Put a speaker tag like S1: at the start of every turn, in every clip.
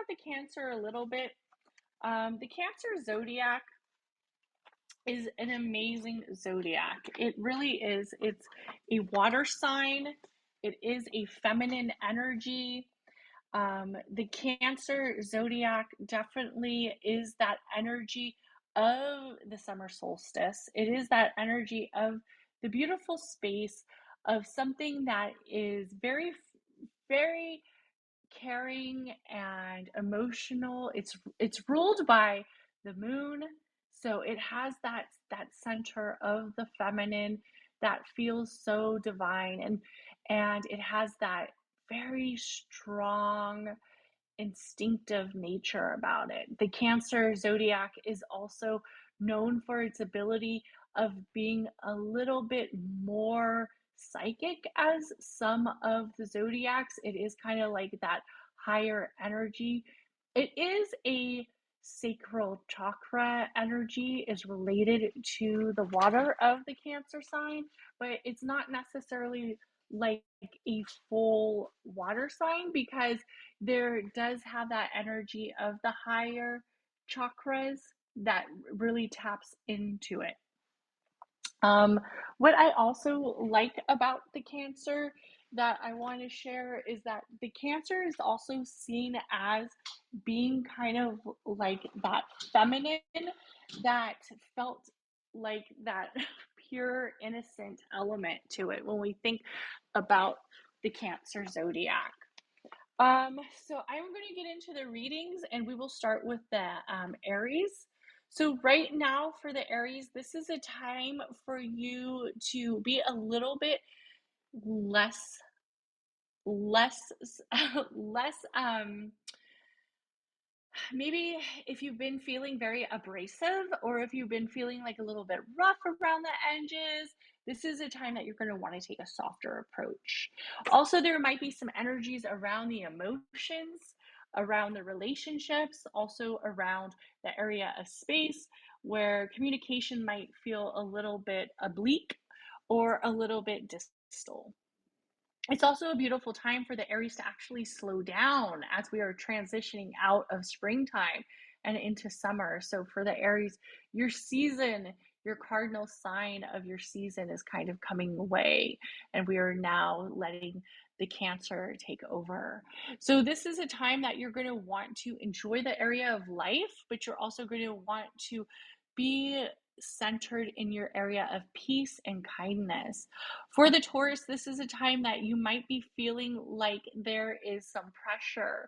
S1: the Cancer a little bit. The Cancer zodiac is an amazing zodiac. It really is. It's a water sign. It is a feminine energy. The Cancer zodiac definitely is that energy of the summer solstice. It is that energy of the beautiful space of something that is very, very caring and emotional. It's ruled by the moon, so it has that center of the feminine that feels so divine, and it has that very strong instinctive nature about it. The Cancer zodiac is also known for its ability of being a little bit more psychic as some of the zodiacs. It is kind of like that higher energy. It is a sacral chakra energy, is related to the water of the Cancer sign, but it's not necessarily like a full water sign, because there does have that energy of the higher chakras that really taps into it. What I also like about the Cancer that I want to share is that the Cancer is also seen as being kind of like that feminine that felt like that pure innocent element to it when we think about the Cancer zodiac. So I'm going to get into the readings, and we will start with the Aries. So right now for the Aries, this is a time for you to be a little bit less maybe if you've been feeling very abrasive, or if you've been feeling like a little bit rough around the edges, this is a time that you're going to want to take a softer approach. Also, there might be some energies around the emotions, around the relationships, also around the area of space where communication might feel a little bit oblique or a little bit distal. It's also a beautiful time for the Aries to actually slow down as we are transitioning out of springtime and into summer. So for the Aries, your season, your cardinal sign of your season is kind of coming away, and we are now letting the Cancer take over. So this is a time that you're going to want to enjoy the area of life, but you're also going to want to be centered in your area of peace and kindness. For the Taurus, this is a time that you might be feeling like there is some pressure.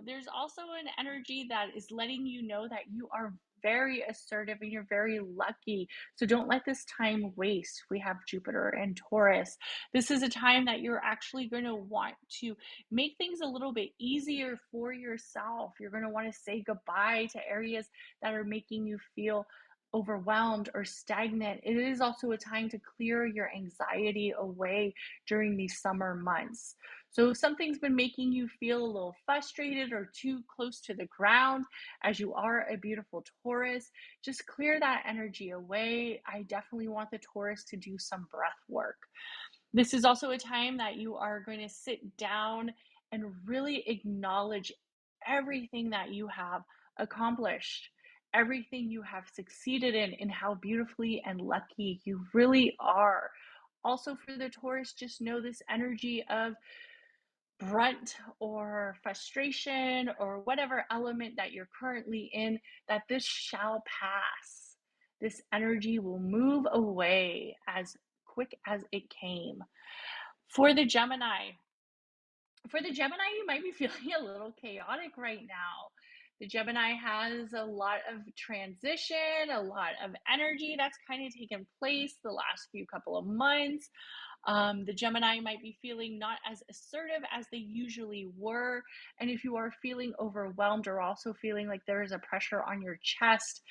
S1: There's also an energy that is letting you know that you are very assertive and you're very lucky. So don't let this time waste. We have Jupiter and Taurus. This is a time that you're actually going to want to make things a little bit easier for yourself. You're going to want to say goodbye to areas that are making you feel overwhelmed or stagnant. It is also a time to clear your anxiety away during these summer months. So if something's been making you feel a little frustrated or too close to the ground, as you are a beautiful Taurus, just clear that energy away. I definitely want the Taurus to do some breath work. This is also a time that you are going to sit down and really acknowledge everything that you have accomplished, everything you have succeeded in, and how beautifully and lucky you really are. Also, for the Taurus, just know this energy of brunt or frustration or whatever element that you're currently in, that this shall pass. This energy will move away as quick as it came. For the Gemini, you might be feeling a little chaotic right now. The Gemini has a lot of transition, a lot of energy that's kind of taken place the last few couple of months. The Gemini might be feeling not as assertive as they usually were. And if you are feeling overwhelmed or also feeling like there is a pressure on your chest,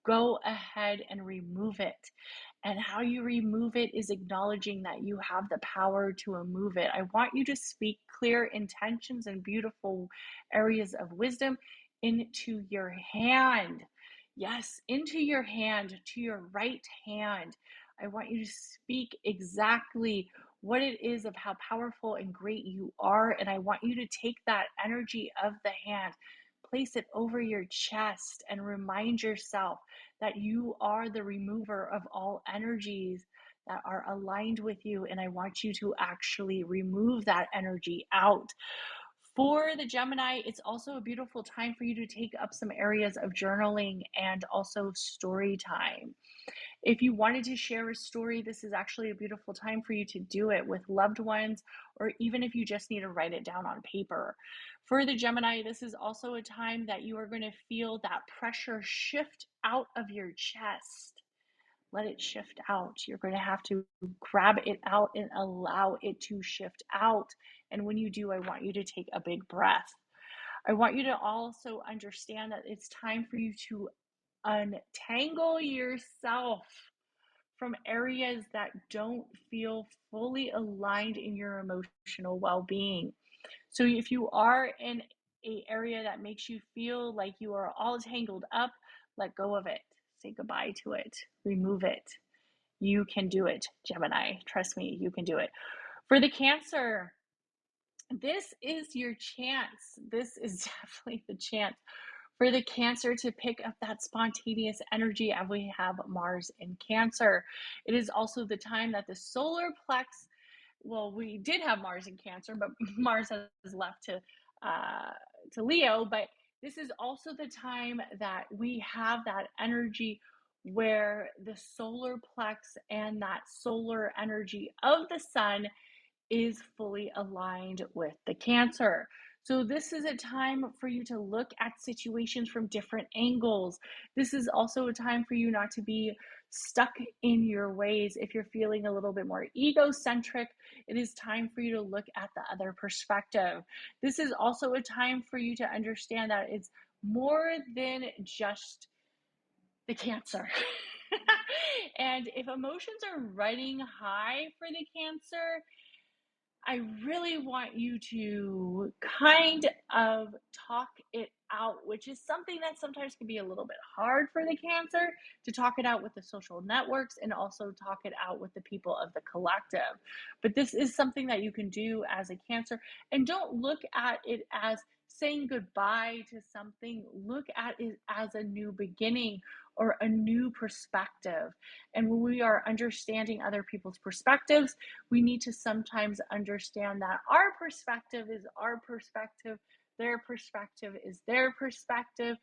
S1: go ahead and remove it. And how you remove it is acknowledging that you have the power to remove it. I want you to speak clear intentions and beautiful areas of wisdom into your hand. Yes, into your hand, to your right hand. I want you to speak exactly what it is of how powerful and great you are. And I want you to take that energy of the hand, place it over your chest, and remind yourself that you are the remover of all energies that are aligned with you. And I want you to actually remove that energy out. For the Gemini, it's also a beautiful time for you to take up some areas of journaling and also story time. If you wanted to share a story, this is actually a beautiful time for you to do it with loved ones, or even if you just need to write it down on paper. For the Gemini, this is also a time that you are going to feel that pressure shift out of your chest. Let it shift out. You're going to have to grab it out and allow it to shift out. And when you do, I want you to take a big breath. I want you to also understand that it's time for you to untangle yourself from areas that don't feel fully aligned in your emotional well-being. So if you are in an area that makes you feel like you are all tangled up, let go of it. Say goodbye to it. Remove it. You can do it, Gemini. Trust me, you can do it. For the Cancer, this is your chance. This is definitely the chance for the Cancer to pick up that spontaneous energy, and we have Mars in Cancer. It is also the time that the solar plex, well, we did have Mars in Cancer, but Mars has left to Leo. But this is also the time that we have that energy where the solar plex and that solar energy of the sun is fully aligned with the Cancer. So this is a time for you to look at situations from different angles. This is also a time for you not to be stuck in your ways. If you're feeling a little bit more egocentric, it is time for you to look at the other perspective. This is also a time for you to understand that it's more than just the Cancer. And if emotions are running high for the Cancer, I really want you to kind of talk it out, which is something that sometimes can be a little bit hard for the Cancer, to talk it out with the social networks and also talk it out with the people of the collective. But this is something that you can do as a Cancer, and don't look at it as saying goodbye to something. Look at it as a new beginning or a new perspective. And when we are understanding other people's perspectives, we need to sometimes understand that our perspective is our perspective, their perspective is their perspective.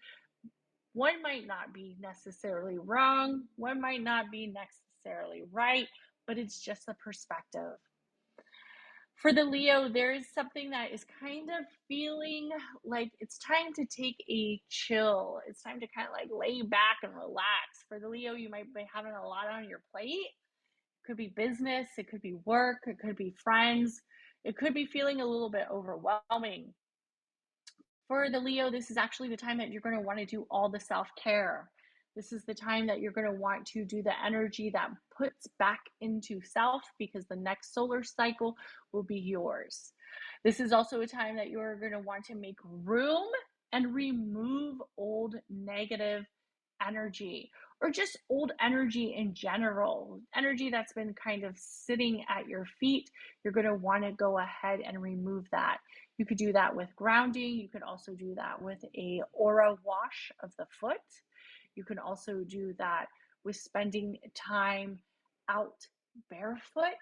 S1: One might not be necessarily wrong, one might not be necessarily right, but it's just a perspective. For the Leo, there is something that is kind of feeling like it's time to take a chill. It's time to kind of like lay back and relax. For the Leo, you might be having a lot on your plate. It could be business, it could be work, it could be friends, it could be feeling a little bit overwhelming. For the Leo, this is actually the time that you're going to want to do all the self-care. This is the time that you're going to want to do the energy that puts back into self, because the next solar cycle will be yours. This is also a time that you're going to want to make room and remove old negative energy, or just old energy in general, energy that's been kind of sitting at your feet. You're going to want to go ahead and remove that. You could do that with grounding. You could also do that with a aura wash of the foot. You can also do that with spending time out barefoot.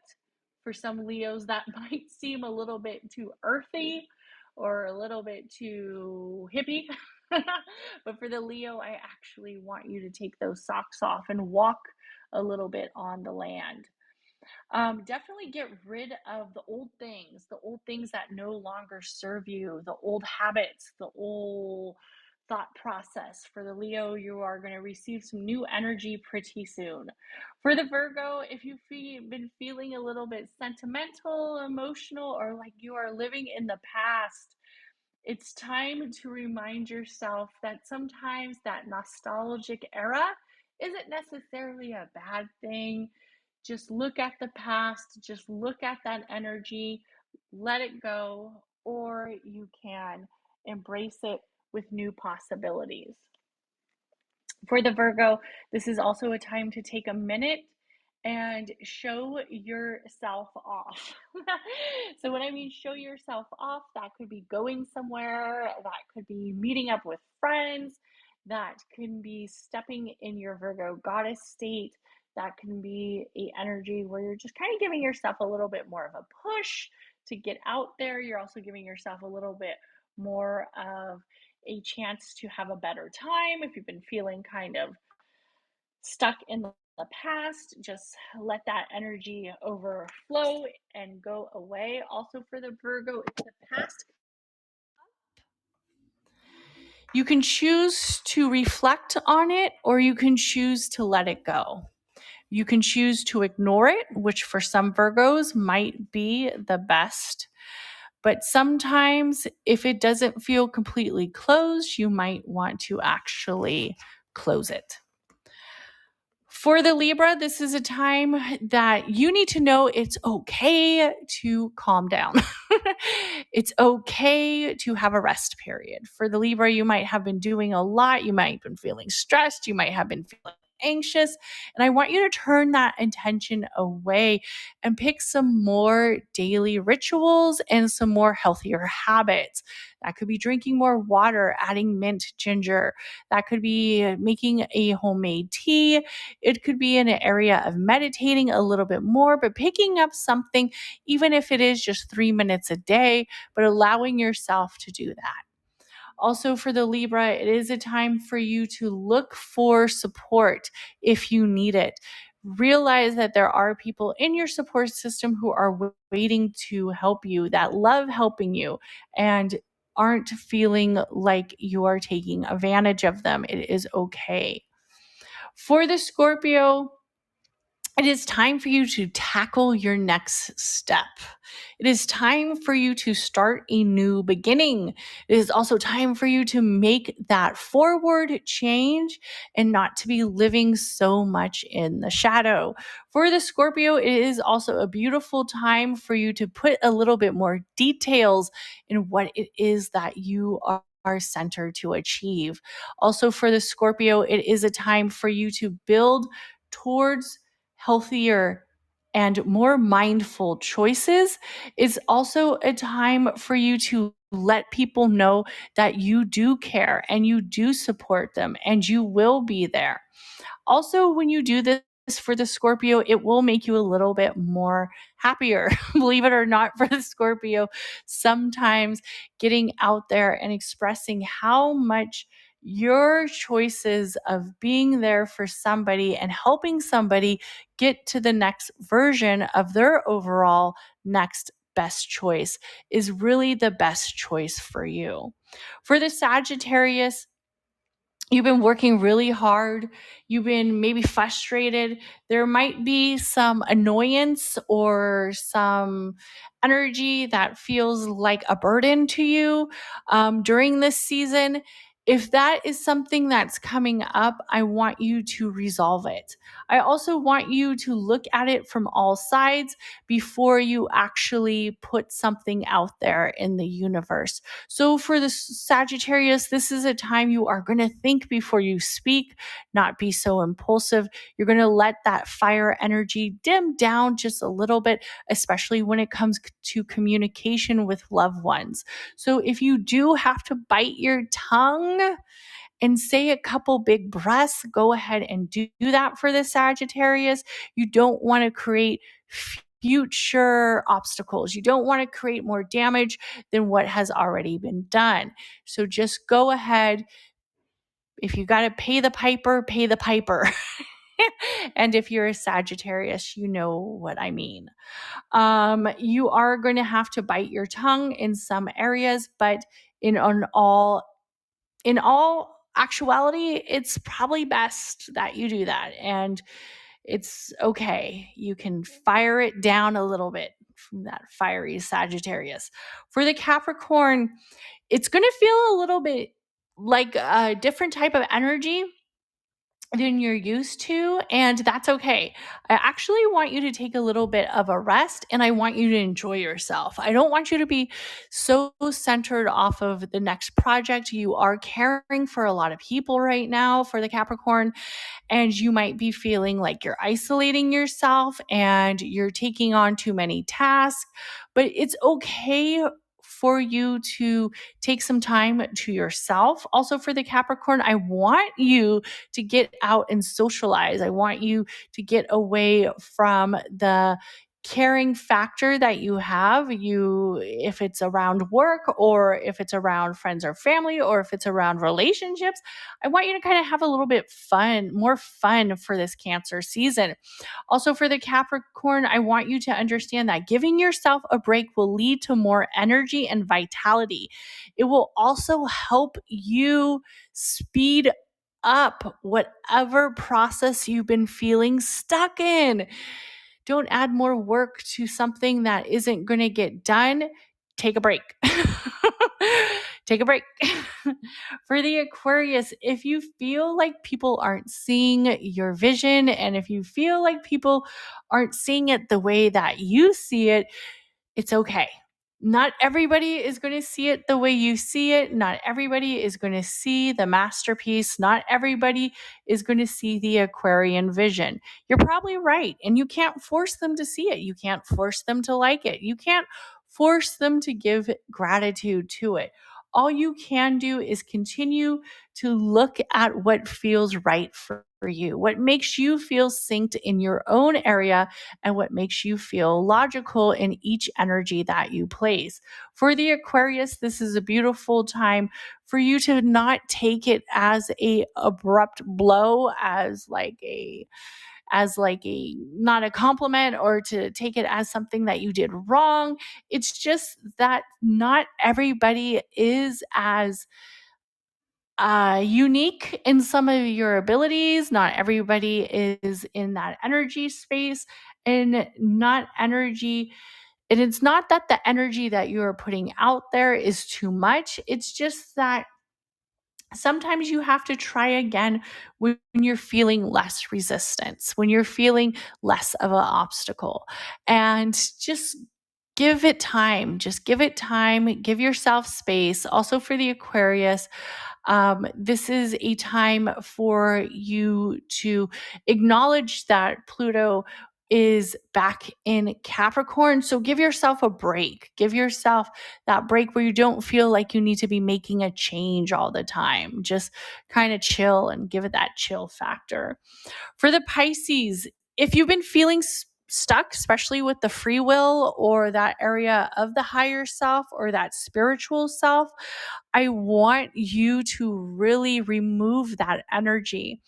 S1: For some Leos, that might seem a little bit too earthy or a little bit too hippie. But for the Leo, I actually want you to take those socks off and walk a little bit on the land. Definitely get rid of the old things that no longer serve you, the old habits, the old thought process. For the Leo, you are going to receive some new energy pretty soon. For the Virgo, if you've been feeling a little bit sentimental, emotional, or like you are living in the past, it's time to remind yourself that sometimes that nostalgic era isn't necessarily a bad thing. Just look at the past, just look at that energy, let it go, or you can embrace it with new possibilities. For the Virgo, this is also a time to take a minute and show yourself off. So, when I mean show yourself off, that could be going somewhere, that could be meeting up with friends, that can be stepping in your Virgo goddess state, that can be a energy where you're just kind of giving yourself a little bit more of a push to get out there. You're also giving yourself a little bit more of a chance to have a better time if you've been feeling kind of stuck in the past. Just let that energy overflow and go away. Also, for the Virgo, if the past, you can choose to reflect on it or you can choose to let it go. You can choose to ignore it, which for some Virgos might be the best. But sometimes, if it doesn't feel completely closed, you might want to actually close it. For the Libra, this is a time that you need to know it's okay to calm down. It's okay to have a rest period. For the Libra, you might have been doing a lot. You might have been feeling stressed. You might have been feeling anxious. And I want you to turn that attention away and pick some more daily rituals and some more healthier habits. That could be drinking more water, adding mint, ginger. That could be making a homemade tea. It could be in an area of meditating a little bit more, but picking up something, even if it is just 3 minutes a day, but allowing yourself to do that. Also, for the Libra, it is a time for you to look for support if you need it. Realize that there are people in your support system who are waiting to help you, that love helping you, and aren't feeling like you are taking advantage of them. It is okay. For the Scorpio, it is time for you to tackle your next step. It is time for you to start a new beginning. It is also time for you to make that forward change and not to be living so much in the shadow. For the Scorpio, it is also a beautiful time for you to put a little bit more details in what it is that you are centered to achieve. Also, for the Scorpio, it is a time for you to build towards healthier and more mindful choices. Is also a time for you to let people know that you do care and you do support them and you will be there. Also, when you do this for the Scorpio, it will make you a little bit more happier. Believe it or not, for the Scorpio, sometimes getting out there and expressing how much your choices of being there for somebody and helping somebody get to the next version of their overall next best choice is really the best choice for you. For the Sagittarius, you've been working really hard. You've been maybe frustrated. There might be some annoyance or some energy that feels like a burden to you during this season. If that is something that's coming up, I want you to resolve it. I also want you to look at it from all sides before you actually put something out there in the universe. So for the Sagittarius, this is a time you are going to think before you speak, not be so impulsive. You're going to let that fire energy dim down just a little bit, especially when it comes to communication with loved ones. So if you do have to bite your tongue and say a couple big breaths, go ahead and do that for the Sagittarius. You don't want to create future obstacles. You don't want to create more damage than what has already been done. So just go ahead. If you got to pay the piper, pay the piper. And if you're a Sagittarius, you know what I mean. You are going to have to bite your tongue in some areas, but in all actuality, it's probably best that you do that. And it's okay. You can fire it down a little bit from that fiery Sagittarius. For the Capricorn, it's going to feel a little bit like a different type of energy. than you're used to, and that's okay. I actually want you to take a little bit of a rest, and I want you to enjoy yourself. I don't want you to be so centered off of the next project. You are caring for a lot of people right now for the Capricorn, and you might be feeling like you're isolating yourself and you're taking on too many tasks, but it's okay for you to take some time to yourself. Also, for the Capricorn, I want you to get out and socialize. I want you to get away from the caring factor that you have, if it's around work or if it's around friends or family or if it's around relationships. I want you to kind of have a little bit more fun for this Cancer season. Also, for the Capricorn, I want you to understand that giving yourself a break will lead to more energy and vitality. It will also help you speed up whatever process you've been feeling stuck in. Don't add more work to something that isn't going to get done. Take a break. Take a break. For the Aquarius, if you feel like people aren't seeing your vision, and if you feel like people aren't seeing it the way that you see it, it's okay. Not everybody is going to see it the way you see it. Not everybody is going to see the masterpiece. Not everybody is going to see the Aquarian vision. You're probably right. And you can't force them to see it. You can't force them to like it. You can't force them to give gratitude to it. All you can do is continue to look at what feels right for you, what makes you feel synced in your own area, and what makes you feel logical in each energy that you place. For the Aquarius, this is a beautiful time for you to not take it as a abrupt blow, as like a not a compliment, or to take it as something that you did wrong. It's just that not everybody is as unique in some of your abilities. Not everybody is in that energy space, and it's not that the energy that you're putting out there is too much. It's just that sometimes you have to try again when you're feeling less resistance, when you're feeling less of an obstacle, and just give it time. Just give it time. Give yourself space. Also, for the Aquarius, this is a time for you to acknowledge that Pluto is back in Capricorn. So give yourself a break. Give yourself that break where you don't feel like you need to be making a change all the time. Just kind of chill and give it that chill factor. For the Pisces, if you've been feeling stuck, especially with the free will or that area of the higher self or that spiritual self, I want you to really remove that energy.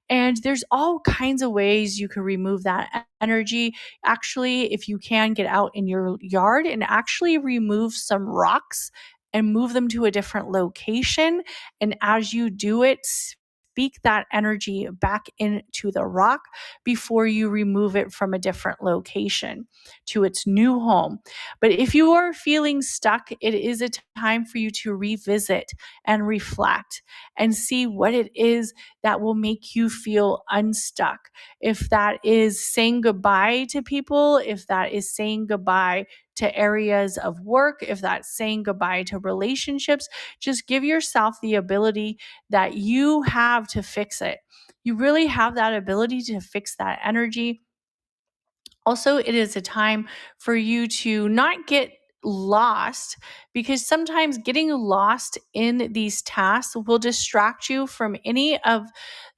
S1: And there's all kinds of ways you can remove that energy. Actually, if you can, get out in your yard and actually remove some rocks and move them to a different location. And as you do it, speak that energy back into the rock before you remove it from a different location to its new home. But if you are feeling stuck, it is a time for you to revisit and reflect and see what it is that will make you feel unstuck. If that is saying goodbye to people, if that is saying goodbye to areas of work, if that's saying goodbye to relationships, just give yourself the ability that you have to fix it. You really have that ability to fix that energy. Also, it is a time for you to not get lost, because sometimes getting lost in these tasks will distract you from any of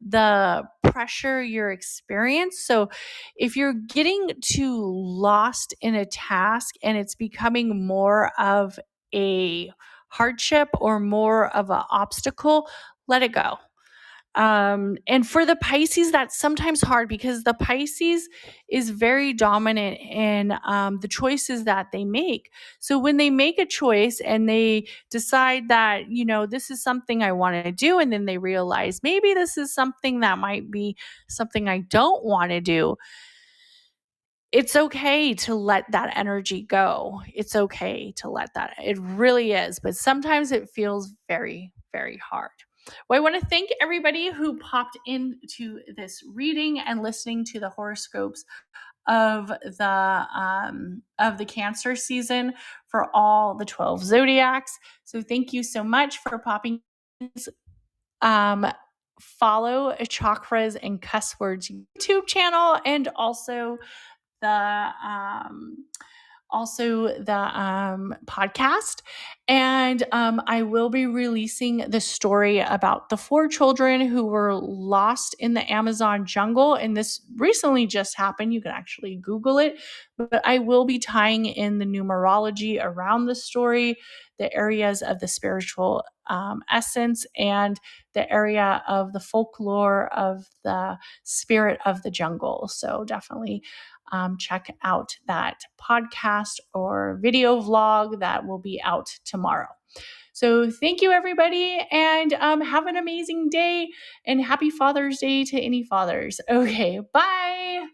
S1: the pressure you're experiencing. So if you're getting too lost in a task and it's becoming more of a hardship or more of an obstacle, let it go. And for the Pisces, that's sometimes hard because the Pisces is very dominant in the choices that they make. So when they make a choice and they decide that, this is something I want to do, and then they realize maybe this is something that might be something I don't want to do, it's okay to let that energy go. It's okay to let that. It really is. But sometimes it feels very,
S2: very hard. Well, I want to thank everybody who popped into this reading and listening to the horoscopes of the Cancer season for all the 12 zodiacs. So thank you so much for popping in. Follow Chakras and Cusswords YouTube channel, and also the podcast. And I will be releasing the story about the 4 children who were lost in the Amazon jungle. And this recently just happened. You can actually Google it. But I will be tying in the numerology around the story, the areas of the spiritual essence, and the area of the folklore of the spirit of the jungle. So definitely check out that podcast or video vlog that will be out tomorrow. So thank you, everybody, and have an amazing day, and happy Father's Day to any fathers. Okay, bye.